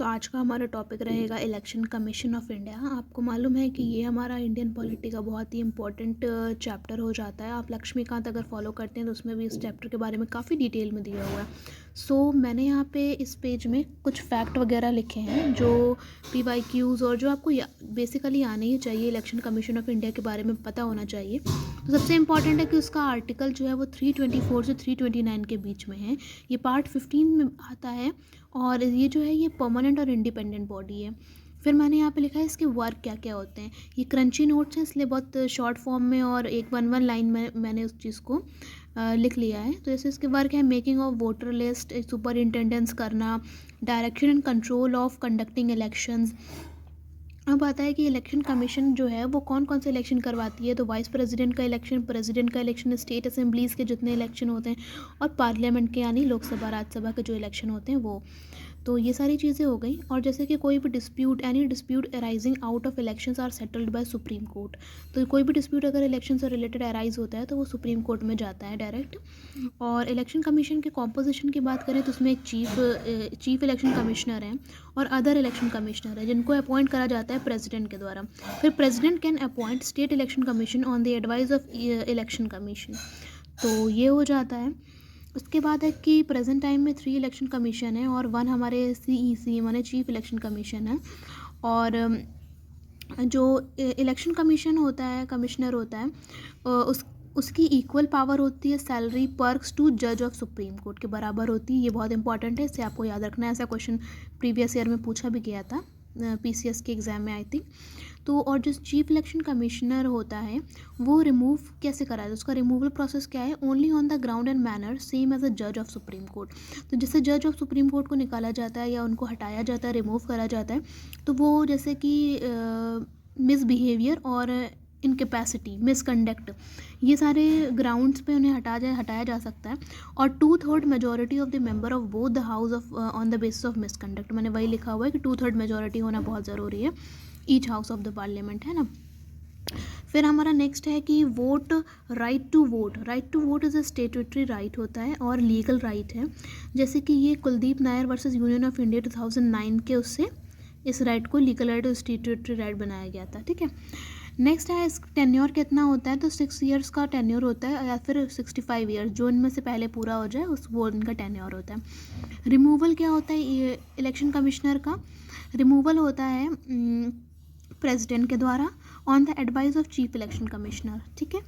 आज का हमारा टॉपिक रहेगा इलेक्शन कमीशन ऑफ इंडिया। आपको मालूम है कि ये हमारा इंडियन पॉलिटी का बहुत ही इंपॉर्टेंट चैप्टर हो जाता है। आप लक्ष्मीकांत अगर फॉलो करते हैं तो उसमें भी इस चैप्टर के बारे में काफ़ी डिटेल में दिया हुआ है। मैंने यहाँ पे इस पेज में कुछ फैक्ट वगैरह लिखे हैं जो PYQs और जो आपको बेसिकली आने ही चाहिए, इलेक्शन कमीशन ऑफ इंडिया के बारे में पता होना चाहिए। तो सबसे इम्पॉर्टेंट है कि उसका आर्टिकल जो है वो 324 से 329 के बीच में है। ये पार्ट 15 में आता है और ये जो है ये परमानेंट और इंडिपेंडेंट बॉडी है। फिर मैंने यहाँ पे लिखा है इसके वर्क क्या क्या होते हैं। ये क्रंची नोट्स हैं इसलिए बहुत शॉर्ट फॉर्म में और एक वन लाइन में मैंने उस चीज़ को लिख लिया है। तो जैसे इसके वर्क है मेकिंग ऑफ वोटर लिस्ट, सुपरिंटेंडेंस करना, direction and control of conducting elections. अब आता है कि इलेक्शन कमीशन जो है वो कौन कौन से इलेक्शन करवाती है। तो वाइस प्रेसिडेंट का इलेक्शन, प्रेसिडेंट का इलेक्शन, स्टेट असेंबलीज़ के जितने इलेक्शन होते हैं और पार्लियामेंट के यानी लोकसभा राज्यसभा के जो इलेक्शन होते हैं वो। तो ये सारी चीज़ें हो गई। और जैसे कि कोई भी dispute, any dispute arising out of elections are settled by supreme court. तो कोई भी डिस्प्यूट अगर इलेक्शन से रिलेटेड अराइज होता है तो वो सुप्रीम कोर्ट में जाता है डायरेक्ट। और इलेक्शन कमीशन के कॉम्पोजिशन की बात करें तो उसमें एक चीफ इलेक्शन कमिश्नर हैं और अदर इलेक्शन कमिश्नर है जिनको अपॉइंट करा जाता है प्रेसिडेंट के द्वारा। फिर president can appoint state election commission on the advice of election commission. तो ये हो जाता है। उसके बाद है कि प्रेजेंट टाइम में 3 इलेक्शन कमीशन है और 1 हमारे CEC माने चीफ इलेक्शन कमीशन है। और जो इलेक्शन कमीशन होता है, कमिश्नर होता है, उसकी इक्वल पावर होती है, सैलरी पर्क्स टू जज ऑफ सुप्रीम कोर्ट के बराबर होती है। ये बहुत इंपॉर्टेंट है, इससे आपको याद रखना है। ऐसा क्वेश्चन प्रीवियस ईयर में पूछा भी गया था PCS के एग्ज़ाम में आई थिंक। तो और जो चीफ इलेक्शन कमिश्नर होता है वो रिमूव कैसे करा है, उसका रिमूवल प्रोसेस क्या है, only on the ground and manner same as a जज ऑफ सुप्रीम कोर्ट। तो जैसे जज ऑफ सुप्रीम कोर्ट को निकाला जाता है या उनको हटाया जाता है, रिमूव करा जाता है, तो वो जैसे कि मिसबिहेवियर और इनकेपेसिटी, मिसकंडक्ट, ये सारे ग्राउंड्स पे उन्हें हटाया जा सकता है। और 2/3 majority of the member of both the house of on the basis of misconduct. मैंने वही लिखा हुआ है कि 2/3 मेजोरिटी होना बहुत ज़रूरी है each house of the parliament, है ना। फिर हमारा नेक्स्ट है कि vote, right to vote. Right to vote is a statutory right होता है और लीगल राइट है। जैसे कि ये Kuldip Nayar versus Union of India 2009 के उससे इस राइट को लीगल राइट और स्टेट्यूटरी राइट बनाया गया था, ठीक है। नेक्स्ट है इस टेन्योर कितना होता है, तो 6 ईयर्स का टेन्योर होता है या फिर 65 ईयर्स, जो इनमें से पहले पूरा हो जाए उस वो इनका टेन्योर होता है। रिमूवल क्या होता है इलेक्शन कमिश्नर का, रिमूवल होता है प्रेसिडेंट के द्वारा on the advice of chief election commissioner, ठीक है।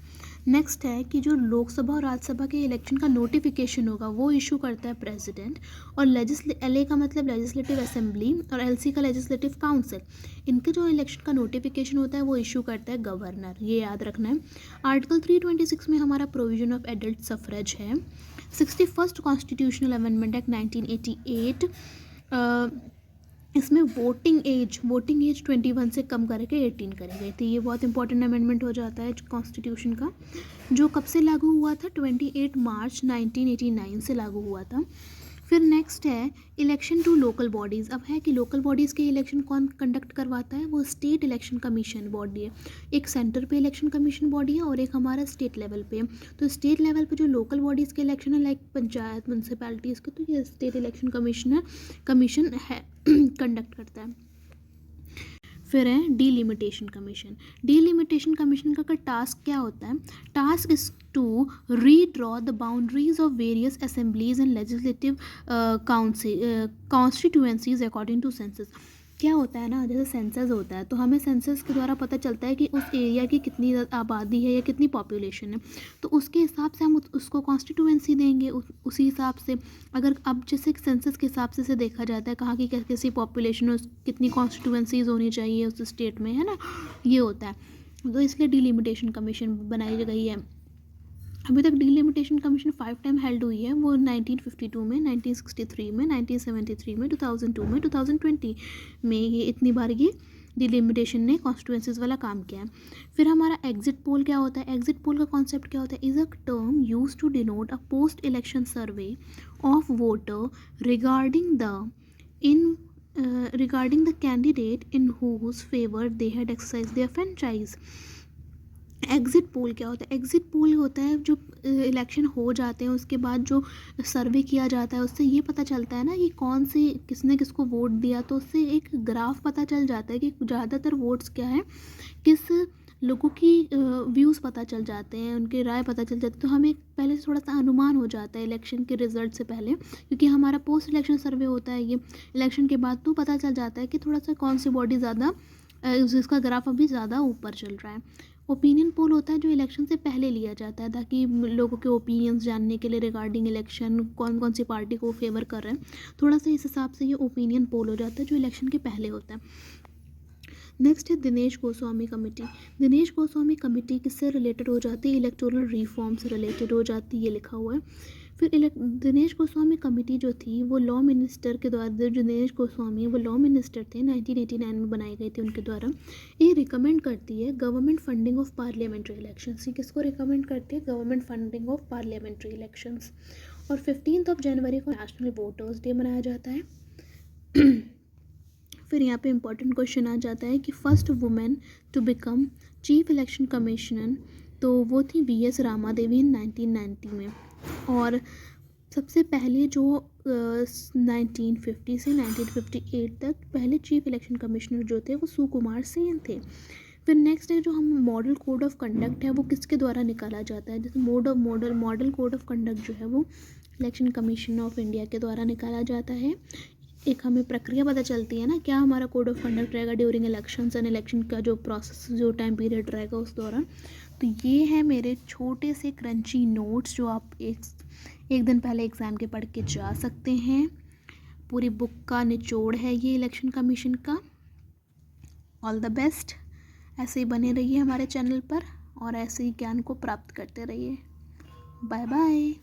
नेक्स्ट है कि जो लोकसभा और राज्यसभा के इलेक्शन का नोटिफिकेशन होगा वो इशू करता है प्रेसिडेंट। और LA का मतलब लेजिस्लेटिव असेंबली और LC का लेजिस्लेटिव काउंसिल, इनके जो इलेक्शन का नोटिफिकेशन होता है वो इशू करता है गवर्नर, ये याद रखना है। आर्टिकल 326 में हमारा प्रोविजन ऑफ एडल्ट सफरेज है। 61st कॉन्स्टिट्यूशनल अमेंडमेंट एक्ट 1988, इसमें वोटिंग एज 21 से कम करके 18 करी गई थी। ये बहुत इंपॉर्टेंट अमेंडमेंट हो जाता है कॉन्स्टिट्यूशन का, जो कब से लागू हुआ था, 28 मार्च 1989 से लागू हुआ था। फिर नेक्स्ट है इलेक्शन टू लोकल बॉडीज़। अब है कि लोकल बॉडीज़ के इलेक्शन कौन कंडक्ट करवाता है, वो स्टेट इलेक्शन कमीशन बॉडी है। एक सेंटर पे इलेक्शन कमीशन बॉडी है और एक हमारा स्टेट लेवल पे। तो स्टेट लेवल पे जो लोकल बॉडीज़ के इलेक्शन है लाइक पंचायत, म्यूनसिपैलिटीज़ के, तो ये स्टेट इलेक्शन कमीशन है कंडक्ट करता है। फिर है डीलिमिटेशन कमीशन। डीलिमिटेशन कमीशन का टास्क क्या होता है, task is to redraw the boundaries of various assemblies and legislative constituencies according to census. क्या होता है ना, जैसे सेंसस होता है तो हमें सेंसस के द्वारा पता चलता है कि उस एरिया की कितनी आबादी है या कितनी पॉपुलेशन है, तो उसके हिसाब से हम उसको कॉन्स्टिट्यूएंसी देंगे उसी हिसाब से। अगर अब जैसे सेंसस के हिसाब से देखा जाता है कहाँ की कैसी पॉपुलेशन है, कितनी कॉन्स्टिट्यूएंसीज होनी चाहिए उस स्टेट में, है ना, ये होता है। तो इसलिए डीलिमिटेशन कमीशन बनाई गई है। अभी तक डीलिमिटेशन कमीशन 5 टाइम हेल्ड हुई है, वो 1952 में, 1963 में, 1973 में, 2002 में, 2020 में, ये इतनी बार ये डिलिमिटेशन ने कॉन्स्टिट्यूएंसीज वाला काम किया है। फिर हमारा एग्जिट पोल क्या होता है, एग्जिट पोल का कॉन्सेप्ट क्या होता है, is a term use to denote a post election survey of voter regarding the candidate in whose favor they had exercised their franchise। Exit poll क्या होता है? एग्ज़िट पोल होता है जो इलेक्शन हो जाते हैं उसके बाद जो सर्वे किया जाता है, उससे ये पता चलता है ना कि कौन से किसने किसको वोट दिया, तो उससे एक ग्राफ पता चल जाता है कि ज़्यादातर वोट्स क्या है, किस लोगों की व्यूज़ पता चल जाते हैं, उनकी राय पता चल जाती है। तो हमें पहले से थोड़ा-सा अनुमान हो जाता है इलेक्शन के रिज़ल्ट से पहले, क्योंकि हमारा पोस्ट इलेक्शन सर्वे होता है ये। इलेक्शन के बाद तो पता चल जाता है कि थोड़ा-सा कौन सी बॉडी ज़्यादा जिसका ग्राफ अभी ज़्यादा ऊपर चल रहा है। ओपिनियन पोल होता है जो इलेक्शन से पहले लिया जाता है, ताकि लोगों के ओपिनियंस जानने के लिए रिगार्डिंग इलेक्शन कौन कौन सी पार्टी को फेवर कर रहे हैं, थोड़ा सा इस हिसाब से ये ओपिनियन पोल हो जाता है जो इलेक्शन के पहले होता है। नेक्स्ट है दिनेश गोस्वामी कमेटी। दिनेश गोस्वामी कमेटी किससे रिलेटेड हो जाती है? इलेक्टोरल रिफॉर्म से रिलेटेड हो जाती है, ये लिखा हुआ है। फिर दिनेश गोस्वामी कमेटी जो थी वो लॉ मिनिस्टर के द्वारा, जो दिनेश गोस्वामी वो लॉ मिनिस्टर थे, 1989 में बनाई गई थी उनके द्वारा। ये रिकमेंड करती है government funding of parliamentary elections. ये किसको रिकमेंड करती है? Government funding of parliamentary elections. और 15 जनवरी को नेशनल वोटर्स डे मनाया जाता है। फिर यहाँ पे इम्पोर्टेंट क्वेश्चन आ जाता है कि first women to become chief election commissioner, तो वो थी वी.एस. रामा देवी 1990 में। और सबसे पहले जो 1950 से 1958 तक पहले चीफ इलेक्शन कमिश्नर जो थे वो सुकुमार सेन थे। फिर नेक्स्ट है जो हम मॉडल कोड ऑफ कंडक्ट है वो किसके द्वारा निकाला जाता है? जैसे मॉडल कोड ऑफ कंडक्ट जो है वो इलेक्शन कमीशन ऑफ इंडिया के द्वारा निकाला जाता है। एक हमें प्रक्रिया पता चलती है ना, क्या हमारा कोड ऑफ कंडक्ट रहेगा ड्यूरिंग इलेक्शंस एंड इलेक्शन का जो प्रोसेस, जो टाइम पीरियड रहेगा उस दौरान। तो ये है मेरे छोटे से क्रंची नोट्स जो आप एक दिन पहले एग्ज़ाम के पढ़ के जा सकते हैं। पूरी बुक का निचोड़ है ये इलेक्शन कमीशन का। All the best. ऐसे ही बने रहिए हमारे चैनल पर और ऐसे ही ज्ञान को प्राप्त करते रहिए। Bye bye.